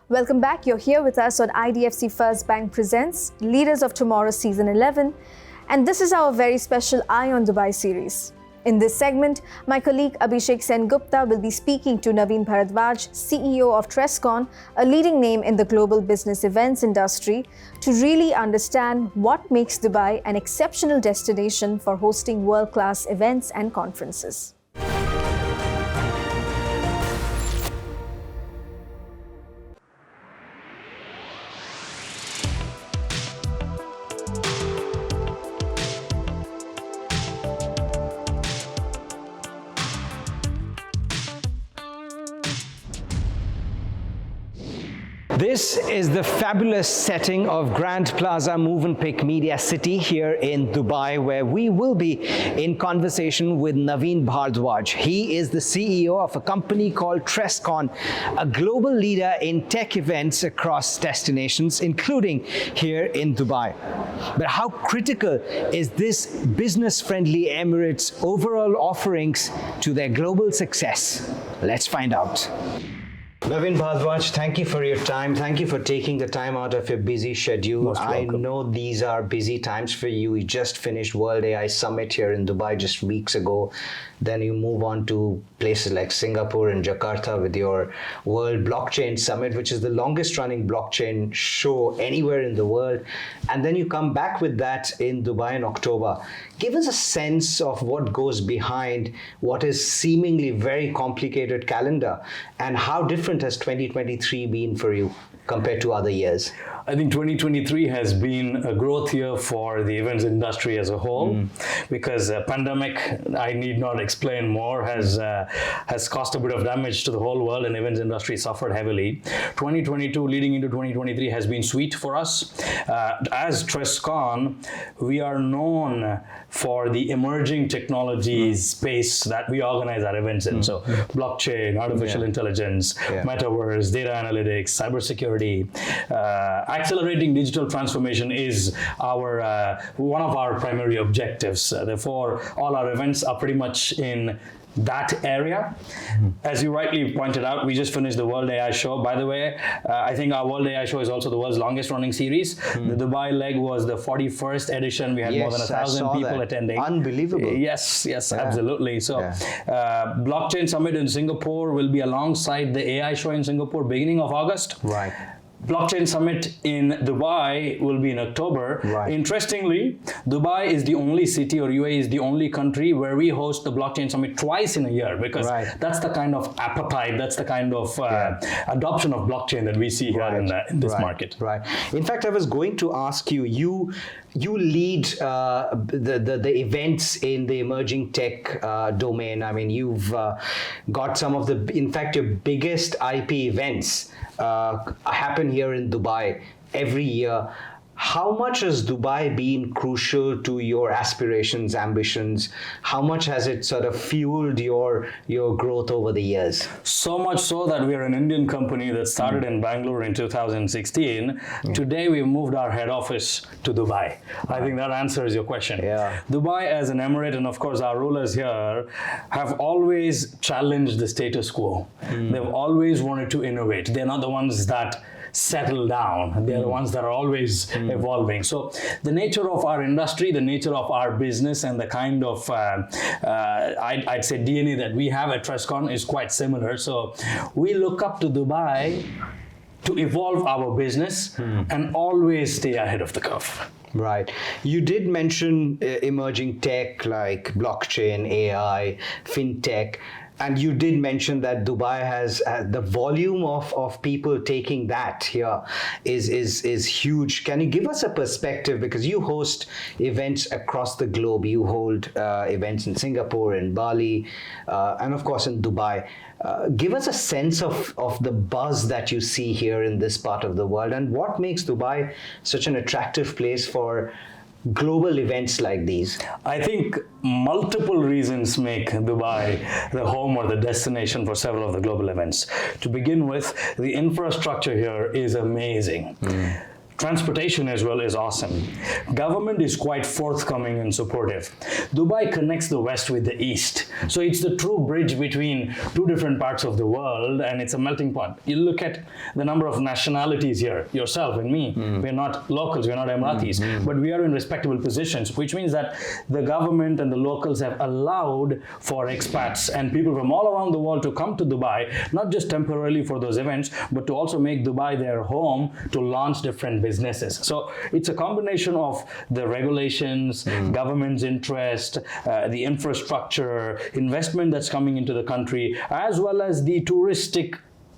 Welcome back. You're here with us on IDFC First Bank Presents Leaders of Tomorrow Season 11, and this is our very special Eye on Dubai series. In this segment, my colleague Abhishek Sen-Gupta will be speaking to Naveen Bharadwaj, CEO of Trescon, a leading name in the global business events industry, to really understand what makes Dubai an exceptional destination for hosting world-class events and conferences. This is the fabulous setting of Grand Plaza Mövenpick Media City here in Dubai, where we will be in conversation with Naveen Bharadwaj. He is the CEO of a company called Trescon, a global leader in tech events across destinations, including here in Dubai. But how critical is this business-friendly Emirates' overall offerings to their global success? Let's find out. Naveen Bharadwaj, thank you for your time. Thank you for taking the time out of your busy schedule. Most I welcome. know these are busy times for you. You just finished World AI Summit here in Dubai just weeks ago. Then you move on to places like Singapore and Jakarta with your World Blockchain Summit, which is the longest running blockchain show anywhere in the world. And then you come back with that in Dubai in October. Give us a sense of what goes behind what is seemingly very complicated calendar, and how different has 2023 been for you compared to other years? I think 2023 has been a growth year for the events industry as a whole, because pandemic, I need not explain more, has caused a bit of damage to the whole world, and events industry suffered heavily. 2022 leading into 2023 has been sweet for us. As Trescon, we are known for the emerging technologies space that we organize our events in. So blockchain, artificial intelligence, metaverse, data analytics, cybersecurity, accelerating digital transformation is our one of our primary objectives. Therefore, all our events are pretty much in that area. As you rightly pointed out, we just finished the World AI Show. By the way, I think our World AI Show is also the world's longest running series. The Dubai leg was the 41st edition. We had more than 1,000 people attending. Unbelievable. Yes, absolutely. So Blockchain Summit in Singapore will be alongside the AI Show in Singapore beginning of August. Right. Blockchain Summit in Dubai will be in October. Right. Interestingly, Dubai is the only city, or UAE is the only country where we host the Blockchain Summit twice in a year, because that's the kind of appetite, that's the kind of adoption of blockchain that we see here in this market. Right. In fact, I was going to ask you, you lead the events in the emerging tech domain. I mean, you've got some of the, in fact, your biggest IP events happen here in Dubai every year. How much has Dubai been crucial to your aspirations, ambitions? How much has it sort of fueled your growth over the years? So much so that we are an Indian company that started in Bangalore in 2016. Today, we've moved our head office to Dubai. I think that answers your question. Dubai as an emirate, and of course our rulers here, have always challenged the status quo. They've always wanted to innovate. They're not the ones that settle down. They're the ones that are always evolving. So the nature of our industry, the nature of our business, and the kind of I'd say DNA that we have at Trescon is quite similar. So we look up to Dubai to evolve our business and always stay ahead of the curve. Right. You did mention emerging tech like blockchain, AI, fintech. And you did mention that Dubai has the volume of people taking that here is huge. Can you give us a perspective, because you host events across the globe? You hold events in Singapore, in Bali, and of course in Dubai. Give us a sense of the buzz that you see here in this part of the world, and what makes Dubai such an attractive place for global events like these? I think multiple reasons make Dubai the home or the destination for several of the global events. To begin with, the infrastructure here is amazing. transportation as well is awesome. Government is quite forthcoming and supportive. Dubai connects the West with the East. So it's the true bridge between two different parts of the world, and it's a melting pot. You look at the number of nationalities here, yourself and me. We're not locals, we're not Emiratis, but we are in respectable positions, which means that the government and the locals have allowed for expats and people from all around the world to come to Dubai, not just temporarily for those events, but to also make Dubai their home to launch different businesses. So it's a combination of the regulations, government's interest, the infrastructure, investment that's coming into the country, as well as the touristic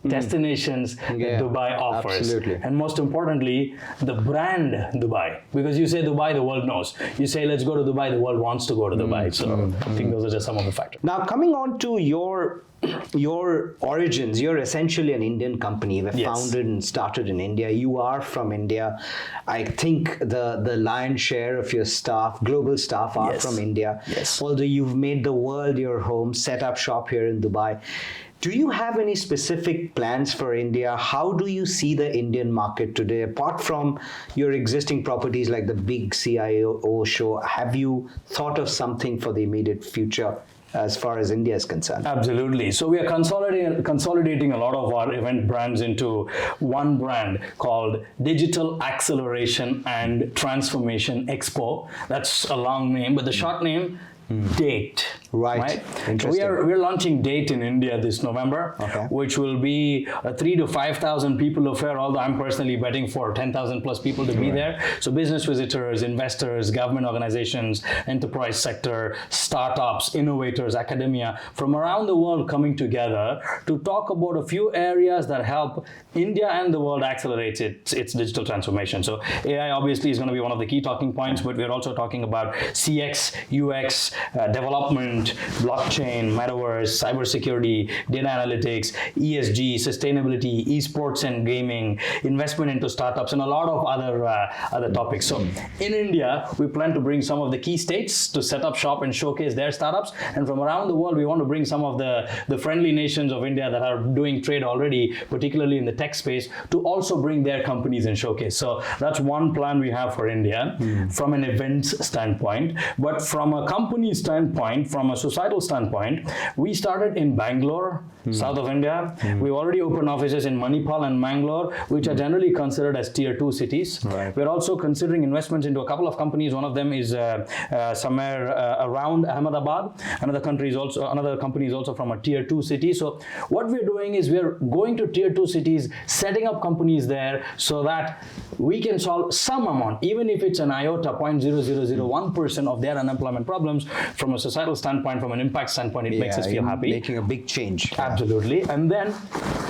destinations that Dubai offers. Absolutely. And most importantly, the brand Dubai. Because you say Dubai, the world knows. You say let's go to Dubai, the world wants to go to Dubai. So I think those are just some of the factors. Now, coming on to your origins, you're essentially an Indian company. You were founded and started in India. You are from India. I think the lion's share of your staff, global staff, are from India. Although you've made the world your home, set up shop here in Dubai. Do you have any specific plans for India? How do you see the Indian market today? Apart from your existing properties like the big CIO show, have you thought of something for the immediate future as far as India is concerned? Absolutely. So we are consolidating a lot of our event brands into one brand called Digital Acceleration and Transformation Expo. That's a long name, but the short name, DATE. Right. Interesting. We're launching DATE in India this November, which will be a 3,000 to 5,000 people affair, although I'm personally betting for 10,000 plus people to be there. So business visitors, investors, government organizations, enterprise sector, startups, innovators, academia from around the world coming together to talk about a few areas that help India and the world accelerate its digital transformation. So AI obviously is going to be one of the key talking points, but we're also talking about CX, UX, development, blockchain, metaverse, cybersecurity, data analytics, ESG, sustainability, esports and gaming, investment into startups, and a lot of other topics. So in India, we plan to bring some of the key states to set up shop and showcase their startups. And from around the world, we want to bring some of the friendly nations of India that are doing trade already, particularly in the tech space, to also bring their companies and showcase. So that's one plan we have for India from an events standpoint. But from a company standpoint, from a societal standpoint, we started in Bangalore, south of India. We've already opened offices in Manipal and Mangalore, which are generally considered as tier 2 cities. We're also considering investments into a couple of companies. One of them is somewhere around Ahmedabad. Another company is also from a tier 2 city. So what we're doing is we're going to tier 2 cities, setting up companies there so that we can solve some amount, even if it's an iota, 0.0001% of their unemployment problems. From a societal standpoint, from an impact standpoint, it makes us feel happy. Making a big change. Absolutely. And then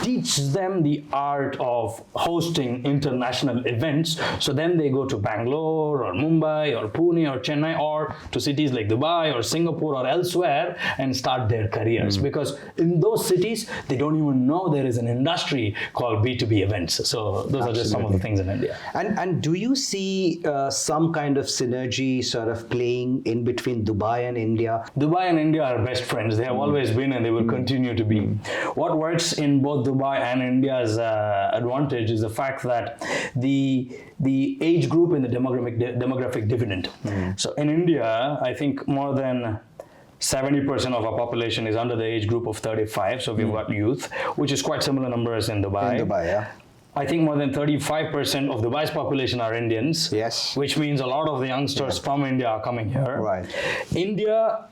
teach them the art of hosting international events. So then they go to Bangalore or Mumbai or Pune or Chennai or to cities like Dubai or Singapore or elsewhere and start their careers. Because in those cities, they don't even know there is an industry called B2B events. So those are just some of the things in India. And do you see some kind of synergy sort of playing in between Dubai and India? Dubai and India are best friends. They have always been and they will continue to be. What works in both Dubai and India's advantage is the fact that the age group and the demographic dividend. So in India, I think more than 70% of our population is under the age group of 35. So we've got youth, which is quite similar numbers in Dubai. In Dubai, yeah. I think more than 35% of Dubai's population are Indians. Yes. Which means a lot of the youngsters from India are coming here. Right. India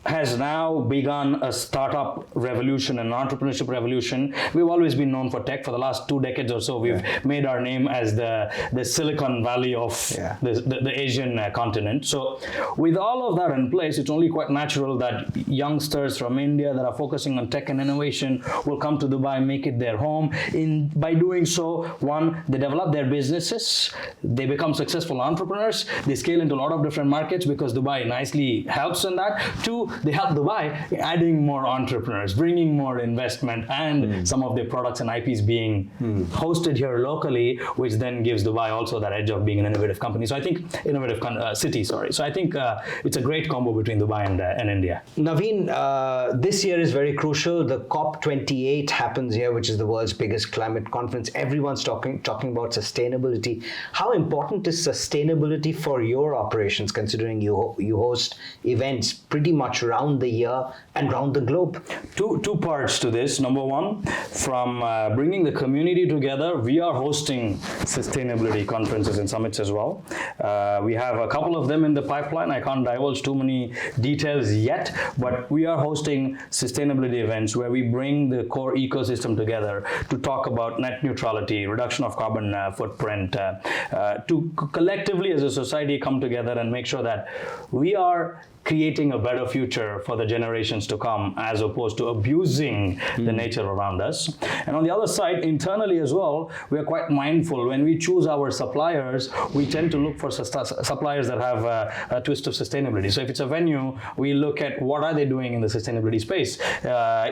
has now begun a startup revolution, an entrepreneurship revolution. We've always been known for tech. For the last 2 decades or so, we've made our name as the Silicon Valley of the Asian continent. So with all of that in place, it's only quite natural that youngsters from India that are focusing on tech and innovation will come to Dubai, make it their home. By doing so, one, they develop their businesses, they become successful entrepreneurs, they scale into a lot of different markets because Dubai nicely helps in that. Two, They help Dubai adding more entrepreneurs, bringing more investment, and some of their products and IPs being hosted here locally, which then gives Dubai also that edge of being an innovative company. So I think city. Sorry. So I think it's a great combo between Dubai and India. Naveen, this year is very crucial. The COP28 happens here, which is the world's biggest climate conference. Everyone's talking about sustainability. How important is sustainability for your operations, considering you host events pretty much around the year and around the globe? Two parts to this. Number one, from bringing the community together, we are hosting sustainability conferences and summits as well. We have a couple of them in the pipeline. I can't divulge too many details yet, but we are hosting sustainability events where we bring the core ecosystem together to talk about net neutrality, reduction of carbon footprint, to collectively as a society come together and make sure that we are creating a better future for the generations to come, as opposed to abusing the nature around us. And on the other side, internally as well, we are quite mindful. When we choose our suppliers, we tend to look for suppliers that have a twist of sustainability. So if it's a venue, we look at what are they doing in the sustainability space.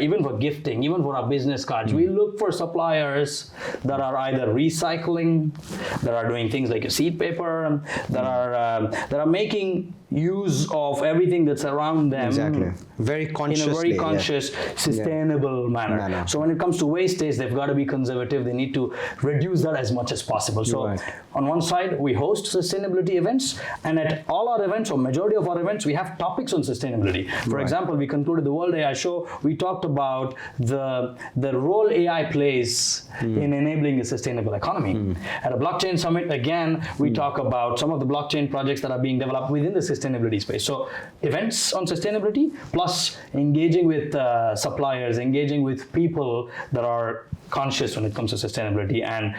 Even for gifting, even for our business cards, we look for suppliers that are either recycling, that are doing things like a seed paper, that are making use of everything that's around them. Exactly. Very consciously. In a very conscious, sustainable manner. So when it comes to wastage, they've got to be conservative. They need to reduce that as much as possible. So on one side, we host sustainability events, and at all our events, or majority of our events, we have topics on sustainability. For example, we concluded the World AI Show. We talked about the role AI plays in enabling a sustainable economy. At a blockchain summit, again, we talk about some of the blockchain projects that are being developed within the sustainability space. So events on sustainability, plus engaging with suppliers, engaging with people that are conscious when it comes to sustainability, and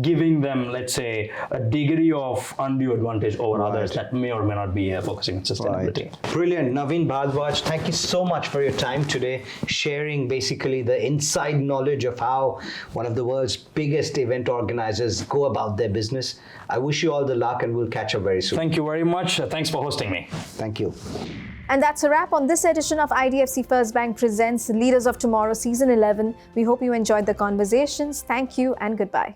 giving them, let's say, a degree of undue advantage over others that may or may not be focusing on sustainability. Brilliant. Naveen Bhardwaj, thank you so much for your time today, sharing basically the inside knowledge of how one of the world's biggest event organizers go about their business. I wish you all the luck, and we'll catch up very soon. Thank you very much. Thanks for hosting me. Thank you. And that's a wrap on this edition of IDFC First Bank Presents Leaders of Tomorrow Season 11. We hope you enjoyed the conversations. Thank you and goodbye.